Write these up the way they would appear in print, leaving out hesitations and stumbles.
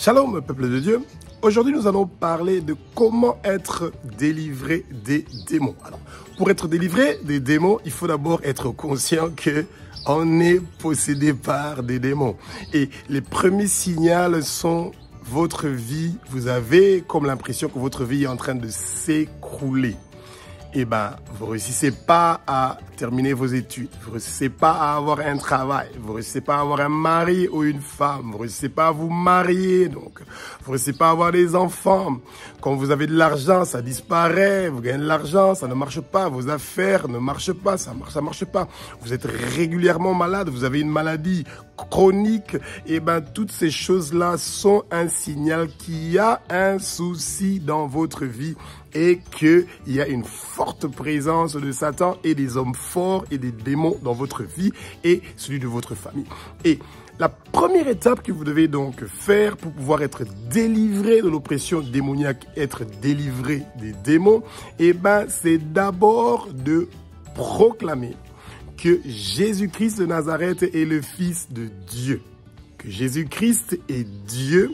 Shalom, peuple de Dieu. Aujourd'hui, nous allons parler de comment être délivré des démons. Alors, pour être délivré des démons, il faut d'abord être conscient que on est possédé par des démons. Et les premiers signaux sont votre vie. Vous avez comme l'impression que votre vie est en train de s'écrouler. Eh ben, vous ne réussissez pas à terminer vos études, vous ne réussissez pas à avoir un travail, vous ne réussissez pas à avoir un mari ou une femme, vous ne réussissez pas à vous marier, donc vous ne réussissez pas à avoir des enfants. Quand vous avez de l'argent, ça disparaît, vous gagnez de l'argent, ça ne marche pas, vos affaires ne marchent pas, ça marche pas. Vous êtes régulièrement malade, vous avez une maladie chronique, et ben toutes ces choses-là sont un signal qu'il y a un souci dans votre vie et qu'il y a une forte présence de Satan et des hommes forts et des démons dans votre vie et celui de votre famille. Et la première étape que vous devez donc faire pour pouvoir être délivré de l'oppression démoniaque, être délivré des démons, eh ben, c'est d'abord de proclamer que Jésus-Christ de Nazareth est le Fils de Dieu, que Jésus-Christ est Dieu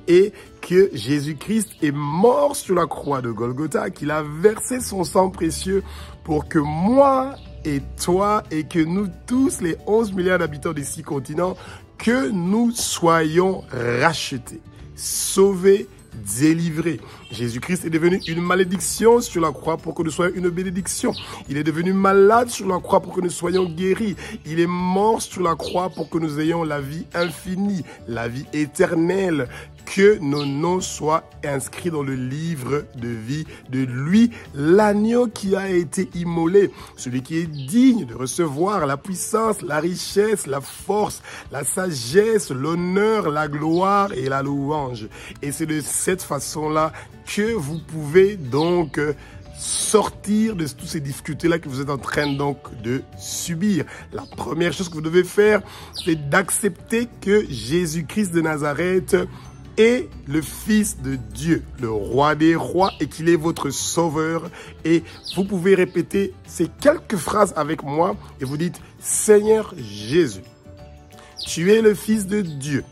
et que Jésus-Christ est mort sur la croix de Golgotha, qu'il a versé son sang précieux pour que moi et toi et que nous tous, les 11 milliards d'habitants des 6 continents, que nous soyons rachetés, sauvés, délivré. Jésus-Christ est devenu une malédiction sur la croix pour que nous soyons une bénédiction. Il est devenu malade sur la croix pour que nous soyons guéris. Il est mort sur la croix pour que nous ayons la vie infinie, la vie éternelle. Que nos noms soient inscrits dans le livre de vie de lui, l'agneau qui a été immolé, celui qui est digne de recevoir la puissance, la richesse, la force, la sagesse, l'honneur, la gloire et la louange. Et c'est de cette façon-là que vous pouvez donc sortir de toutes ces difficultés-là que vous êtes en train donc de subir. La première chose que vous devez faire, c'est d'accepter que Jésus-Christ de Nazareth est le Fils de Dieu, le Roi des rois, et qu'il est votre sauveur. Et vous pouvez répéter ces quelques phrases avec moi et vous dites: Seigneur Jésus, tu es le Fils de Dieu,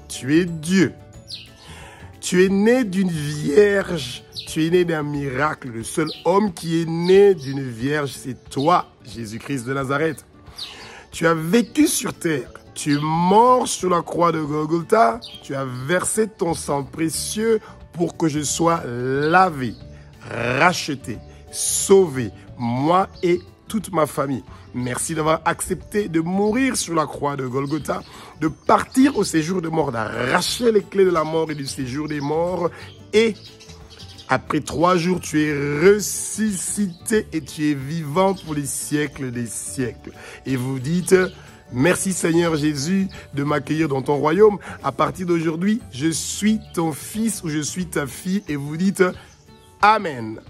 tu es Dieu, tu es né d'une vierge, tu es né d'un miracle. Le seul homme qui est né d'une vierge, c'est toi, Jésus-Christ de Nazareth. Tu as vécu sur terre. Tu es mort sur la croix de Golgotha, tu as versé ton sang précieux pour que je sois lavé, racheté, sauvé, moi et toute ma famille. Merci d'avoir accepté de mourir sur la croix de Golgotha, de partir au séjour des morts, d'arracher les clés de la mort et du séjour des morts. Et après 3 jours, tu es ressuscité et tu es vivant pour les siècles des siècles. Et vous dites: merci Seigneur Jésus de m'accueillir dans ton royaume. À partir d'aujourd'hui, je suis ton fils ou je suis ta fille. Et vous dites Amen.